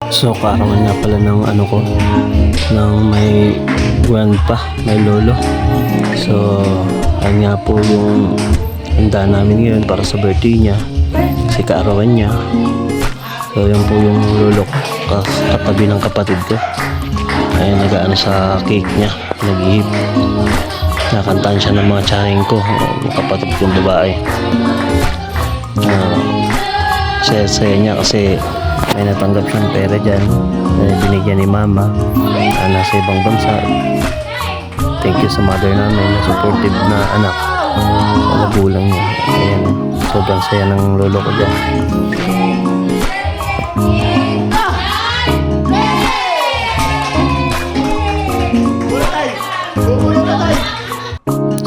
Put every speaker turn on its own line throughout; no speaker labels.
So kaarawan nga pala ng ano ko, ng may grandpa, may lolo. So ayun nga po yung handa namin ngayon para sa birthday niya, kasi kaarawan niya. So yun po yung lolo ko, katabi ng kapatid ko. Ayun, nag-ano sa cake niya, nag-ihip. Nakantaan siya ng mga tsahin ko, yung kapatid kong babae. Saya niya kasi may natanggap siyang pera dyan, binigyan ni mama, nasa ibang bansa. Thank you sa mother namin na supportive na anak sa magulang niya. Ayan, sobrang saya ng lolo ko dyan.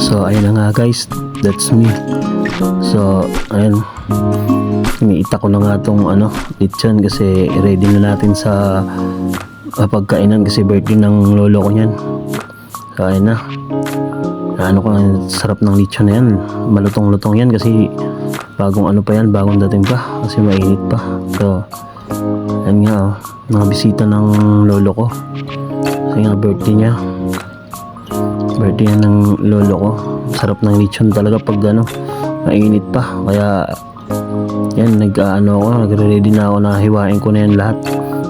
So ayun na nga guys, that's me. So ayun, iniita ko na nga tong lechon kasi ready na natin sa pagkainan kasi birthday ng lolo ko niyan. So ayun na, ko, sarap ng lechon na yan, malutong-lutong yan kasi bagong pa yan, bagong dating pa kasi mainit pa. So ayun nga, mga bisita ng lolo ko kasi nga birthday niya ng lolo ko. Sarap ng lechon talaga pag mainit pa, kaya yan, nagre-ready na ako na hiwain ko na yan lahat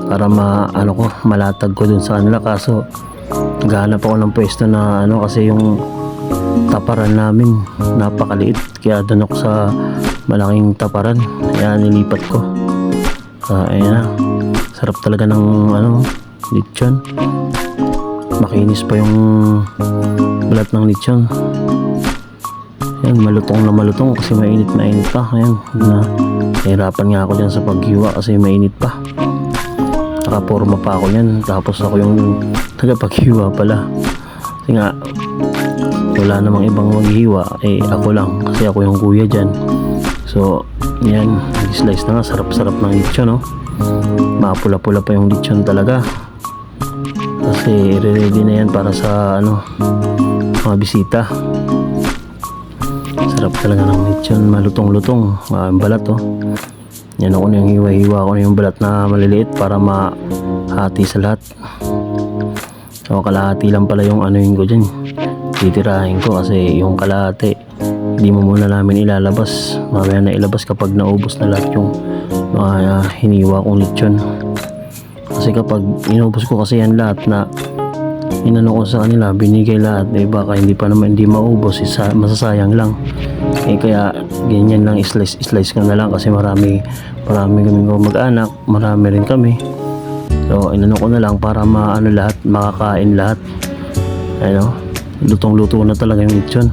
para malatag ko dun sa kanila. Kaso naghahanap ako ng pwesto na kasi yung taparan namin napakaliit, kaya dun ako sa malaking taparan, kaya nilipat ko. Ayan na, sarap talaga ng lechon. Makinis pa yung balat ng lechon. Ayan, malutong na malutong kasi mainit pa. Ayan, nahirapan nga ako dyan sa paghiwa kasi mainit pa. Nakaporma pa ako yan, tapos ako yung tagapaghiwa pala kasi nga wala namang ibang maghiwa, ako lang kasi ako yung kuya dyan. So yan, nag-slice na nga, sarap-sarap ng lechon, no? Mapula-pula pa yung lechon talaga kasi ready na yan para sa mga bisita. Sarap talaga ng lechon, malutong-lutong, balat, yan ako na yung hiwa-hiwa ko na yung balat na maliliit para mahati sa lahat. So kalahati lang pala yung yun ko dyan, titirahin ko kasi yung kalahati hindi mo muna namin ilalabas, mamaya na ilabas kapag naubos na lahat yung mga hiniwa kong lechon. Kasi kapag inubos ko kasi yan lahat na ko sa kanila, binigay lahat, baka hindi maubos, masasayang lang. Kaya ganyan lang, slice ko na lang kasi marami kami mag-anak, marami rin kami. So ko na lang para lahat, makakain lahat. Lutong-luto na talaga yung lechon.